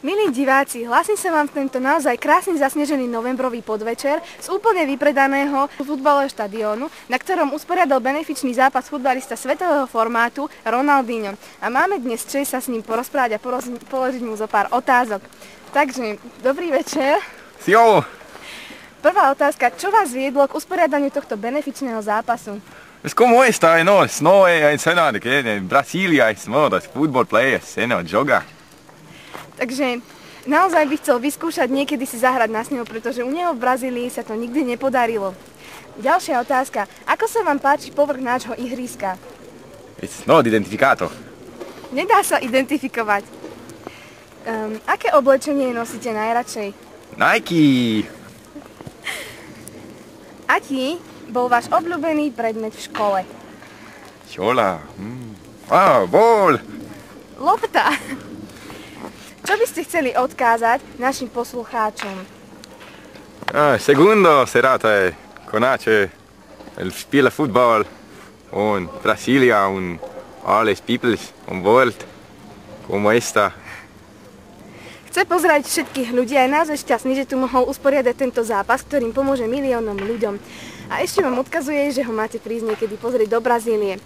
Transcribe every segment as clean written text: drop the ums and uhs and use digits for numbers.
Milí diváci, hlásim sa vám v tento naozaj krásny zasnežený novembrový podvečer z úplne vypredaného futbalového štadiónu, na ktorom usporiadal benefičný zápas futbalista svetového formátu Ronaldinho. A máme dnes čest sa s ním porozprávať a položiť mu zo pár otázok. Takže, dobrý večer. Jo. Prvá otázka, čo vás viedlo k usporiadaniu tohto benefičného zápasu? Como está, no? No é cena de que en Brasília es modas football players, cena joga. Takže naozaj by chcel vyskúšať niekedy si zahrať na snehu, pretože u neho v Brazílii sa to nikdy nepodarilo. Ďalšia otázka. Ako sa vám páči povrch nášho ihriska? Es no identificato. Nedá sa identifikovať. Aké oblečenie nosíte najradšej? Nike. Aký bol váš obľúbený predmet v škole? Škola. Bol. Lopta. Čo by ste chceli odkázať našim poslucháčom? Segundo serata conace el spila fútbol on Brasilia un all peoples on world como esta. Chce pozerať všetkých ľudí a je naozaj šťastný, že tu mohol usporiadať tento zápas, ktorým pomôže miliónom ľuďom. A ešte vám odkazuje, že ho máte prísť niekedy pozrieť do Brazílie.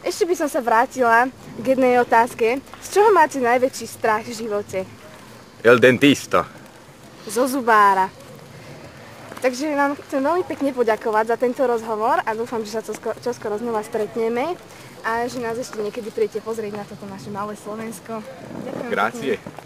Ešte by som sa vrátila k jednej otázke. Z čoho máte najväčší strach v živote? El dentista. Zo zubára. Takže vám chcem veľmi pekne poďakovať za tento rozhovor a dúfam, že sa čoskoro znova stretneme a že nás ešte niekedy prídete pozrieť na toto naše malé Slovensko. Ďakujem. Grazie. Pekne.